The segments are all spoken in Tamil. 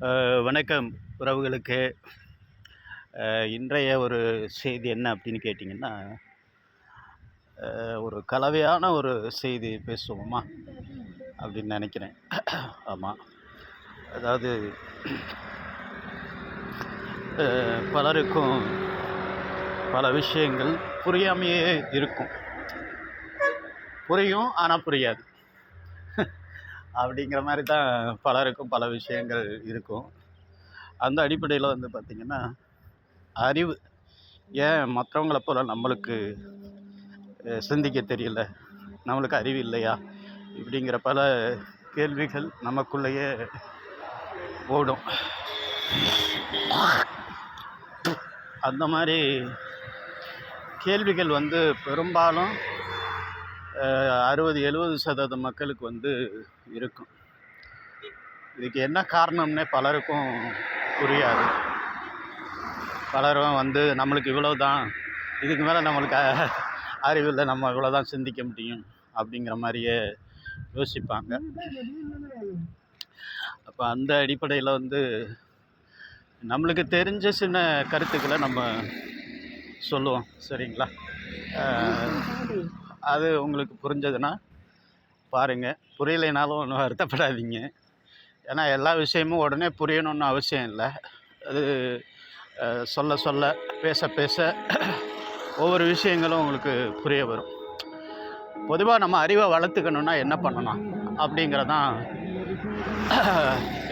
வணக்கம் உறவுகளுக்கு. இன்றைய ஒரு செய்தி என்ன அப்படின்னு கேட்டிங்கன்னா, ஒரு கலவையான ஒரு செய்தி பேசுவோமா அப்படின்னு நினைக்கிறேன். ஆமாம், அதாவது பலருக்கும் பல விஷயங்கள் புரியாமையே இருக்கும். புரியும், ஆனால் புரியாது. அப்படிங்கிற மாதிரி தான் பலருக்கும் பல விஷயங்கள் இருக்கும். அந்த அடிப்படையில் பார்த்திங்கன்னா, அறிவு ஏன் மற்றவங்கள போல் நம்மளுக்கு சிந்திக்க தெரியல, நம்மளுக்கு அறிவு இல்லையா, இப்படிங்கிற பல கேள்விகள் நமக்குள்ளேயே ஓடும். அந்த மாதிரி கேள்விகள் பெரும்பாலும் 60-70% மக்களுக்கு இருக்கும். இதுக்கு என்ன காரணம்னே பலருக்கும் புரியாது. பலரும் நம்மளுக்கு இவ்வளோ தான், இதுக்கு மேலே நம்மளுக்கு அறிவில்லை, நம்ம இவ்வளோ தான் சிந்திக்க முடியும் அப்படிங்கிற மாதிரியே யோசிப்பாங்க. அப்போ அந்த அடிப்படையில் நம்மளுக்கு தெரிஞ்ச சின்ன கருத்துக்களை நம்ம சொல்லுவோம், சரிங்களா? அது உங்களுக்கு புரிஞ்சதுன்னா பாருங்கள், புரியலைனாலும் ஒன்றும் வருத்தப்படாதீங்க. ஏன்னா எல்லா விஷயமும் உடனே புரியணும்னு அவசியம் இல்லை. அது சொல்ல சொல்ல பேச பேச ஒவ்வொரு விஷயங்களும் உங்களுக்கு புரிய வரும். பொதுவாக நம்ம அறிவை வளர்த்துக்கணுன்னா என்ன பண்ணணும் அப்படிங்கிறதான்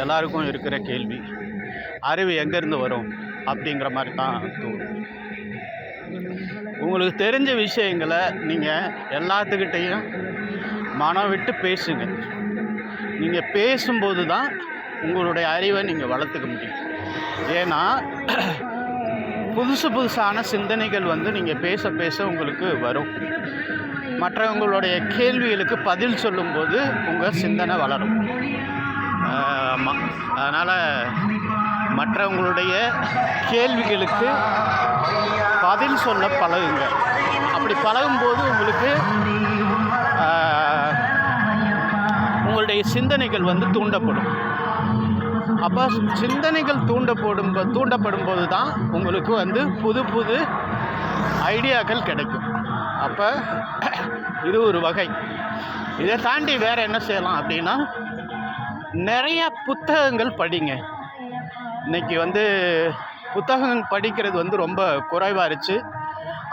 எல்லாருக்கும் இருக்கிற கேள்வி. அறிவு எங்கேருந்து வரும் அப்படிங்கிற மாதிரி தான் தோணும். உங்களுக்கு தெரிஞ்ச விஷயங்களை நீங்கள் எல்லாத்துக்கிட்டையும் மனம் விட்டு பேசுங்க. நீங்கள் பேசும்போது தான் உங்களுடைய அறிவை நீங்கள் வளர்த்துக்க முடியும். ஏன்னா புதுசான சிந்தனைகள் நீங்கள் பேச பேச உங்களுக்கு வரும். மற்றவங்களுடைய கேள்விகளுக்கு பதில் சொல்லும்போது உங்கள் சிந்தனை வளரும். ஆமாம், அதனால் மற்றவங்களுடைய கேள்விகளுக்கு பதில் சொல்ல பழகுங்க. அப்படி பழகும்போது உங்களுடைய சிந்தனைகள் தூண்டப்படும். அப்போ சிந்தனைகள் தூண்டப்படும் போது தான் உங்களுக்கு புது புது ஐடியாக்கள் கிடைக்கும். அப்போ இது ஒரு வகை. இதை தாண்டி வேறு என்ன செய்யலாம் அப்படின்னா, நிறையா புத்தகங்கள் படிங்க. இன்றைக்கி புத்தகங்கள் படிக்கிறது ரொம்ப குறைவாக இருந்துச்சு.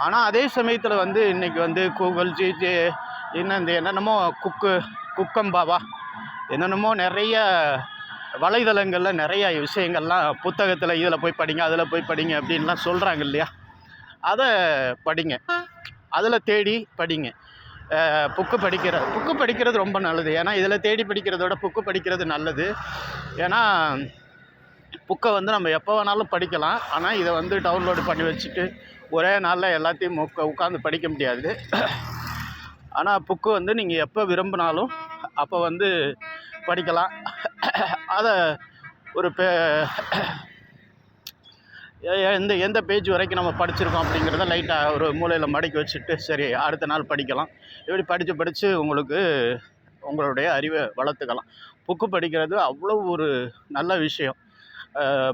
ஆனால் அதே சமயத்தில் இன்றைக்கி கூகுள், ஜிஜே, இன்னும் என்னென்னமோ குக்கம்பாவா என்னென்னமோ நிறைய வலைதளங்களில் நிறைய விஷயங்கள்லாம் புத்தகத்தில் இதில் போய் படிங்க, அதில் போய் படிங்க அப்படின்லாம் சொல்கிறாங்க இல்லையா? அதை படிங்க, அதில் தேடி படிங்க. புக்கு படிக்கிறது ரொம்ப நல்லது. ஏன்னா இதில் தேடி படிக்கிறதோட புக்கு படிக்கிறது நல்லது. ஏன்னா புக்கை நம்ம எப்போ வேணாலும் படிக்கலாம். ஆனால் இதை டவுன்லோடு பண்ணி வச்சுட்டு ஒரே நாளில் எல்லாத்தையும் உட்காந்து படிக்க முடியாது. ஆனால் புக்கு நீங்கள் எப்போ விரும்பினாலும் அப்போ படிக்கலாம். அதை ஒரு எந்த பேஜ் வரைக்கும் நம்ம படிச்சிருக்கோம் அப்படிங்கிறத லைட்டாக ஒரு மூலையில் மடக்கி வச்சுட்டு சரி அடுத்த நாள் படிக்கலாம். இப்படி படித்து உங்களுக்கு உங்களுடைய அறிவை வளர்த்துக்கலாம். புக்கு படிக்கிறது அவ்வளோ ஒரு நல்ல விஷயம்.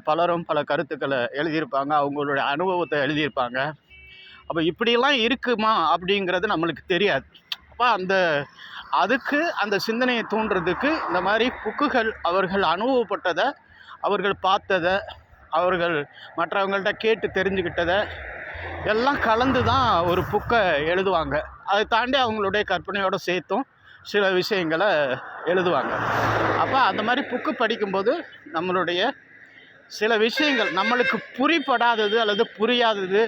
பலரும் பல கருத்துக்களை எழுதியிருப்பாங்க, அவங்களுடைய அனுபவத்தை எழுதியிருப்பாங்க. அப்போ இப்படியெல்லாம் இருக்குமா அப்படிங்கிறது நம்மளுக்கு தெரியாது. அப்போ அதுக்கு அந்த சிந்தனையை தூண்டுறதுக்கு இந்த மாதிரி புக்குகள் அவர்கள் அனுபவப்பட்டதை, அவர்கள் பார்த்ததை, அவர்கள் மற்றவங்கள்ட்ட கேட்டு தெரிஞ்சுக்கிட்டதை எல்லாம் கலந்து தான் ஒரு புக்கை எழுதுவாங்க. அதை தாண்டி அவங்களுடைய கற்பனையோடு சேர்த்தும் சில விஷயங்களை எழுதுவாங்க. அப்போ அந்த மாதிரி புக்கு படிக்கும்போது நம்மளுடைய சில விஷயங்கள் நம்மளுக்கு புரிப்படாதது அல்லது புரியாதது,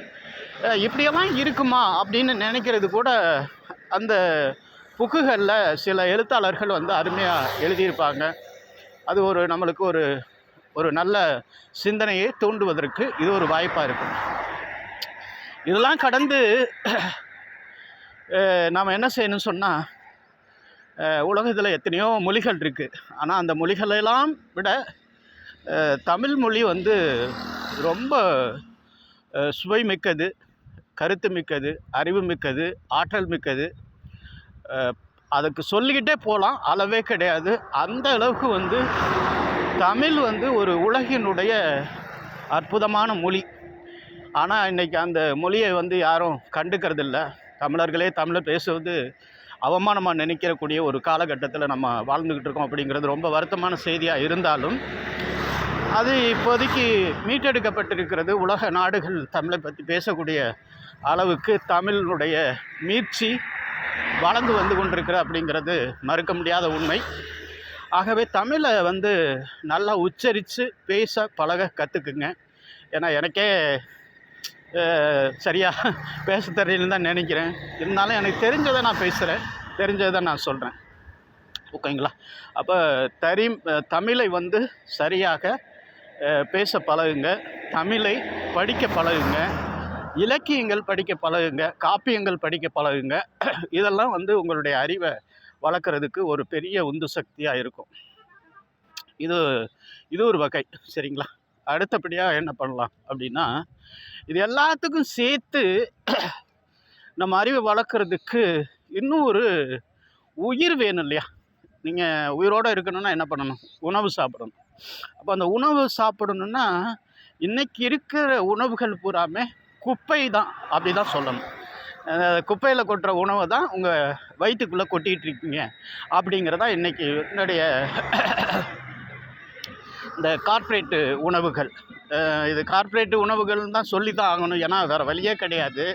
இப்படியெல்லாம் இருக்குமா அப்படின்னு நினைக்கிறது கூட அந்த புக்குகளில் சில எழுத்தாளர்கள் அருமையாக எழுதியிருப்பாங்க. அது நம்மளுக்கு ஒரு நல்ல சிந்தனையை தூண்டுவதற்கு இது ஒரு வாய்ப்பாக இருக்கும். இதெல்லாம் கடந்து நாம் என்ன செய்யணும்னு சொன்னால், உலகத்தில் எத்தனையோ மொழிகள் இருக்குது. ஆனால் அந்த மொழிகளெல்லாம் விட தமிழ் மொழி ரொம்ப சுவை மிக்கது, கருத்து மிக்கது, அறிவு மிக்கது, ஆற்றல் மிக்கது. அதுக்கு சொல்லிக்கிட்டே போகலாம், அளவே கிடையாது. அந்த அளவுக்கு தமிழ் வந்து ஒரு உலகினுடைய அற்புதமான மொழி. ஆனால் இன்றைக்கி அந்த மொழியை வந்து யாரும் கண்டுக்கிறதில்ல. தமிழர்களே தமிழை பேசுவது அவமானமாக நினைக்கிறக்கூடிய ஒரு காலகட்டத்தில் நம்ம வாழ்ந்துக்கிட்டு இருக்கோம். அப்படிங்கிறது ரொம்ப வருத்தமான செய்தியாக இருந்தாலும் அது இப்போதைக்கு மீட்டெடுக்கப்பட்டிருக்கிறது. உலக நாடுகள் தமிழை பற்றி பேசக்கூடிய அளவுக்கு தமிழினுடைய மீட்சி வளர்ந்து வந்து கொண்டிருக்கிற அப்படிங்கிறது மறுக்க முடியாத உண்மை. ஆகவே தமிழை வந்து நல்லா உச்சரித்து பேச பழக கற்றுக்குங்க. ஏன்னா எனக்கே சரியாக பேச தெரியலன்னு தான் நினைக்கிறேன். இருந்தாலும் எனக்கு தெரிஞ்சதை நான் பேசுகிறேன், தெரிஞ்சதை நான் சொல்கிறேன். ஓகேங்களா? அப்போ தமிழை வந்து சரியாக பேச பழகுங்க, தமிழை படிக்க பழகுங்க, இலக்கியங்கள் படிக்க பழகுங்க, காப்பியங்கள் படிக்க பழகுங்க. இதெல்லாம் வந்து உங்களுடைய அறிவை வளர்க்குறதுக்கு ஒரு பெரிய உந்து சக்தியாக இருக்கும். இது இது ஒரு வகை. சரிங்களா? அடுத்தபடியாக என்ன பண்ணலாம் அப்படின்னா, இது எல்லாத்துக்கும் சேர்த்து நம்ம அறிவை வளர்க்குறதுக்கு இன்னும் ஒரு உயிர் வேணும் இல்லையா? நீங்கள் உயிரோடு இருக்கணும்னா என்ன பண்ணணும்? உணவு சாப்பிடணும். அப்போ அந்த உணவு சாப்பிடணுன்னா இன்றைக்கி இருக்கிற உணவுகள் பூராமே குப்பை தான், அப்படி தான் சொல்லணும். குப்பையில் கொட்டுற உணவை தான் உங்கள் வயிற்றுக்குள்ளே கொட்டிகிட்டு இருக்கீங்க அப்படிங்கிறதா இன்றைக்கி என்னுடைய இந்த கார்ப்பரேட்டு உணவுகள். இது கார்ப்பரேட்டு உணவுகள் தான் சொல்லி தான் ஆகணும், ஏன்னா வேறு வழியே கிடையாது.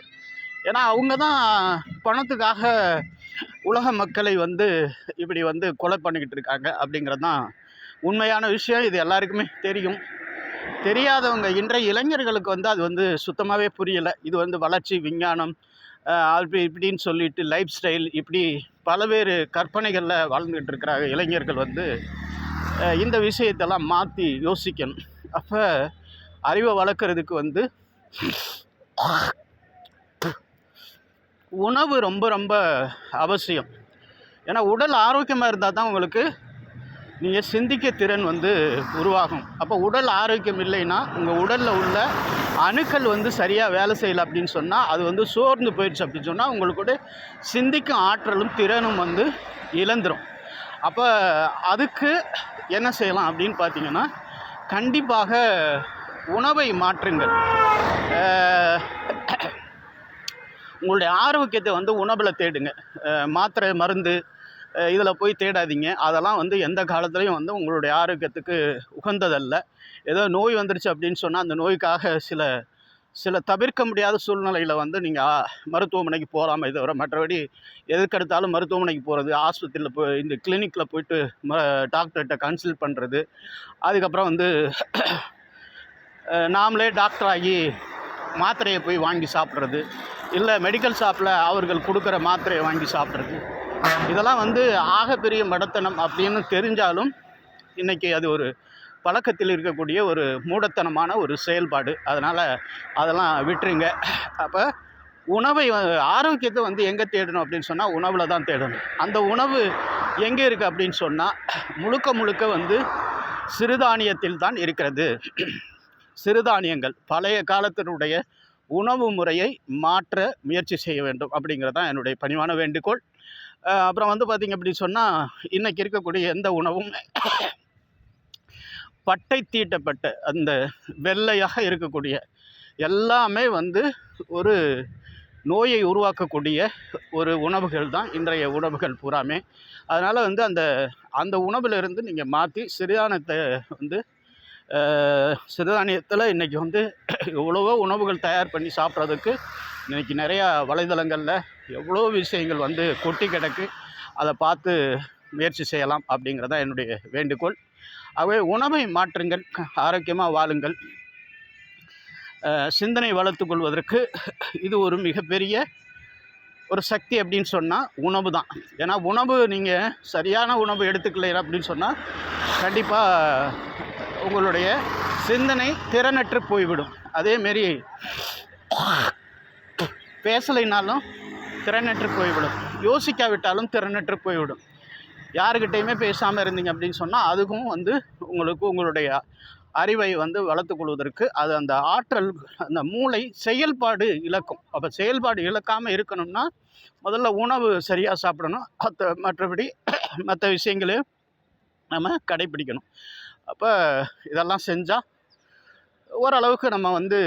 ஏன்னா அவங்க தான் பணத்துக்காக உலக மக்களை வந்து இப்படி வந்து கொலை பண்ணிக்கிட்டு இருக்காங்க அப்படிங்கிறது தான் உண்மையான விஷயம். இது எல்லாருக்குமே தெரியும். தெரியாதவங்க இன்றைய இளைஞர்களுக்கு வந்து அது வந்து சுத்தமாகவே புரியலை. இது வந்து வளர்ச்சி, விஞ்ஞானம், அப்படி இப்படின்னு சொல்லிட்டு லைஃப் ஸ்டைல், இப்படி பலவேறு கற்பனைகளில் வாழ்ந்துக்கிட்டு இருக்கிற இளைஞர்கள் வந்து இந்த விஷயத்தெல்லாம் மாற்றி யோசிக்கணும். அப்போ அறிவை வளர்க்குறதுக்கு வந்து உணவு ரொம்ப ரொம்ப அவசியம். ஏன்னா உடல் ஆரோக்கியமாக இருந்தால் தான் உங்களுக்கு நீங்கள் சிந்திக்க திறன் வந்து உருவாகும். அப்போ உடல் ஆரோக்கியம் இல்லைன்னா உங்கள் உடலில் உள்ள அணுக்கள் வந்து சரியாக வேலை செய்யலை அப்படின்னு சொன்னால், அது வந்து சோர்ந்து போயிடுச்சு அப்படின்னு சொன்னால் உங்களுக்கு சிந்திக்கும் ஆற்றலும் திறனும் வந்து இழந்துடும். அப்போ அதுக்கு என்ன செய்யலாம் அப்படின்னு பார்த்தீங்கன்னா, கண்டிப்பாக உணவை மாற்றுங்கள். உங்களுடைய ஆரோக்கியத்தை வந்து உணவில் தேடுங்க. மாத்திரை, மருந்து இதில் போய் தேடாதீங்க. அதெல்லாம் வந்து எந்த காலத்துலேயும் வந்து உங்களுடைய ஆரோக்கியத்துக்கு உகந்ததல்ல. ஏதோ நோய் வந்துடுச்சு அப்படின்னு சொன்னால் அந்த நோய்க்காக சில தவிர்க்க முடியாத சூழ்நிலையில் வந்து நீங்கள் மருத்துவமனைக்கு போகலாமே தவிர, மற்றபடி எதுக்கெடுத்தாலும் மருத்துவமனைக்கு போகிறது, ஆஸ்பத்திரியில் போய் இந்த கிளினிக்கில் போய்ட்டு டாக்டர்கிட்ட கன்சல்ட் பண்ணுறது, அதுக்கப்புறம் வந்து நாமளே டாக்டர் ஆகி மாத்திரையை போய் வாங்கி சாப்பிட்றது, இல்லை மெடிக்கல் ஷாப்பில் அவர்கள் கொடுக்குற மாத்திரையை வாங்கி சாப்பிட்றது, இதெல்லாம் வந்து ஆகப்பெரிய மடத்தனம் அப்படின்னு தெரிஞ்சாலும் இன்றைக்கி அது ஒரு பழக்கத்தில் இருக்கக்கூடிய ஒரு மூடத்தனமான ஒரு செயல்பாடு. அதனால் அதெல்லாம் விட்டுருங்க. அப்போ உணவை ஆரோக்கியத்தை வந்து எங்கே தேடணும் அப்படின்னு சொன்னால் உணவில் தான் தேடணும். அந்த உணவு எங்கே இருக்குது அப்படின்னு சொன்னால் முழுக்க வந்து சிறுதானியத்தில் தான் இருக்கிறது. சிறுதானியங்கள் பழைய காலத்தினுடைய உணவு முறையை மாற்ற முயற்சி செய்ய வேண்டும் அப்படிங்கிறது தான் என்னுடைய பணிவான வேண்டுகோள். அப்புறம் வந்து பார்த்திங்க அப்படின்னு சொன்னால், இன்றைக்கி இருக்கக்கூடிய எந்த உணவும் பட்டை தீட்டப்பட்ட அந்த வெள்ளையாக இருக்கக்கூடிய எல்லாமே வந்து ஒரு நோயை உருவாக்கக்கூடிய ஒரு உணவுகள் தான் இன்றைய உணவுகள் பூராமே. அதனால் வந்து அந்த உணவிலிருந்து நீங்கள் மாற்றி சிறுதானியத்தில் இன்றைக்கி வந்து எவ்வளவோ உணவுகள் தயார் பண்ணி சாப்பிட்றதுக்கு இன்றைக்கி நிறையா வலைதளங்களில் எவ்வளோ விஷயங்கள் வந்து கொட்டி கிடக்கு. அதை பார்த்து முயற்சி செய்யலாம் அப்படிங்கிறதா என்னுடைய வேண்டுகோள். ஆகவே உணவை மாற்றுங்கள், ஆரோக்கியமாக வாழுங்கள். சிந்தனை வளர்த்து கொள்வதற்கு இது ஒரு மிகப்பெரிய ஒரு சக்தி அப்படின்னு சொன்னால் உணவு தான். ஏன்னா உணவு நீங்கள் சரியான உணவு எடுத்துக்கலை அப்படின்னு சொன்னால் கண்டிப்பாக உங்களுடைய சிந்தனை திறனற்று போய்விடும். அதேமாரி பேசலைனாலும் திறனற்று போய்விடும், யோசிக்காவிட்டாலும் திறனற்று போய்விடும். யாருக்கிட்டையுமே பேசாமல் இருந்தீங்க அப்படின்னு சொன்னால் அதுக்கும் வந்து உங்களுடைய அறிவை வந்து வளர்த்து கொள்வதற்கு அது அந்த ஆற்றல், அந்த மூளை செயல்பாடு இழக்கும். அப்போ செயல்பாடு இழக்காமல் இருக்கணும்னா முதல்ல உணவு சரியாக சாப்பிடணும். மற்றபடி மற்ற விஷயங்களையும் நம்ம கடைப்பிடிக்கணும். அப்போ இதெல்லாம் செஞ்சால் ஓரளவுக்கு நம்ம வந்து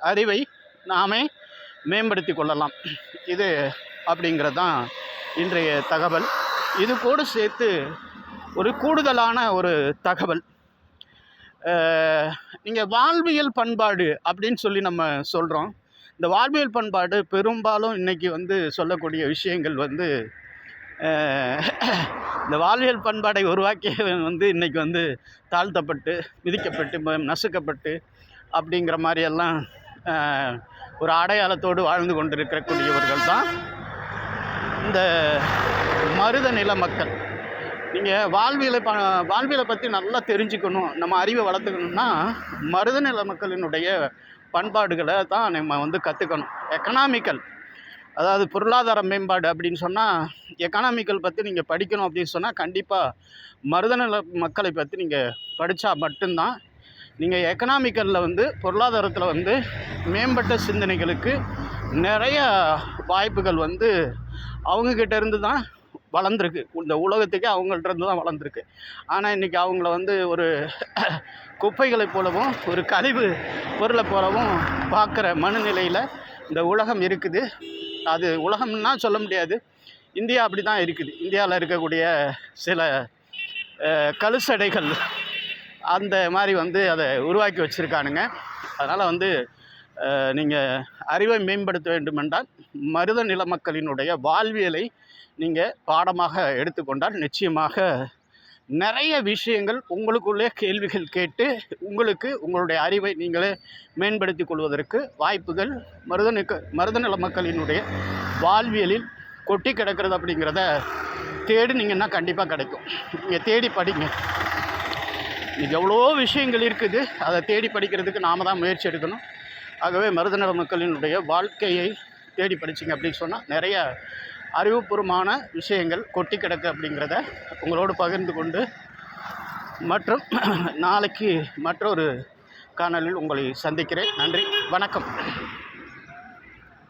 அறிவை நாமே மேம்படுத்தி கொள்ளலாம். இது அப்படிங்கிறது தான் இன்றைய தகவல். இது கூட சேர்த்து ஒரு கூடுதலான ஒரு தகவல், நீங்கள் வாழ்வியல் பண்பாடு அப்படின்னு சொல்லி நம்ம சொல்கிறோம். இந்த வாழ்வியல் பண்பாடு பெரும்பாலும் இன்றைக்கி வந்து சொல்லக்கூடிய விஷயங்கள் வந்து இந்த வாழ்வியல் பண்பாடை உருவாக்கியவன் வந்து இன்றைக்கி வந்து தாழ்த்தப்பட்டு மிதிக்கப்பட்டு நசுக்கப்பட்டு அப்படிங்கிற மாதிரியெல்லாம் ஒரு அடையாளத்தோடு வாழ்ந்து கொண்டிருக்கக்கூடியவர்கள் தான் இந்த மருத நில மக்கள். நீங்கள் வாழ்வியலை பற்றி நல்லா தெரிஞ்சுக்கணும், நம்ம அறிவை வளர்த்துக்கணுன்னா மருத நில மக்களினுடைய பண்பாடுகளை தான் நம்ம வந்து கற்றுக்கணும். எக்கனாமிக்கல், அதாவது பொருளாதார மேம்பாடு அப்படின்னு சொன்னால் எக்கனாமிக்கல் பற்றி நீங்கள் படிக்கணும் அப்படின்னு சொன்னால் கண்டிப்பாக மருத நில மக்களை பற்றி நீங்கள் படித்தா மட்டும்தான் நீங்கள் எக்கனாமிக்கலில் வந்து பொருளாதாரத்தில் வந்து மேம்பட்ட சிந்தனைகளுக்கு நிறைய வாய்ப்புகள் வந்து அவங்கக்கிட்ட இருந்து தான் வளர்ந்துருக்கு. இந்த உலகத்துக்கே அவங்கள்ட்ட இருந்து தான் வளர்ந்துருக்கு. ஆனால் இன்றைக்கி அவங்கள வந்து ஒரு குப்பைகளை போலவும் ஒரு கழிவு பொருளை போலவும் பார்க்குற மனநிலையில் இந்த உலகம் இருக்குது. அது உலகம்னா சொல்ல முடியாது, இந்தியா அப்படி தான் இருக்குது. இந்தியாவில் இருக்கக்கூடிய சில கழுசடைகள் அந்த மாதிரி வந்து அதை உருவாக்கி வச்சுருக்கானுங்க. அதனால் வந்து நீங்கள் அறிவை மேம்படுத்த வேண்டுமென்றால் மருத நில மக்களினுடைய வாழ்வியலை நீங்கள் பாடமாக எடுத்துக்கொண்டால் நிச்சயமாக நிறைய விஷயங்கள் உங்களுக்குள்ளே கேள்விகள் கேட்டு உங்களுக்கு உங்களுடைய அறிவை நீங்களே மேம்படுத்தி கொள்வதற்கு வாய்ப்புகள் மருத நில மக்களினுடைய வாழ்வியலில் கொட்டி கிடக்கிறது. அப்படிங்கிறத தேடினீங்கன்னா கண்டிப்பாக கிடைக்கும். நீங்கள் தேடி படிங்க. இன்றைக்கி எவ்வளோ விஷயங்கள் இருக்குது, அதை தேடி படிக்கிறதுக்கு நாம் தான் முயற்சி எடுக்கணும். ஆகவே மருத நில மக்களினுடைய வாழ்க்கையை தேடி படிச்சிங்க அப்படின்னு சொன்னால் நிறைய அறிவுபூர்வமான விஷயங்கள் கொட்டி கிடக்கு அப்படிங்கிறத உங்களோடு பகிர்ந்து கொண்டு மற்றும் நாளைக்கு மற்றொரு காணொளியில் உங்களை சந்திக்கிறேன். நன்றி, வணக்கம்.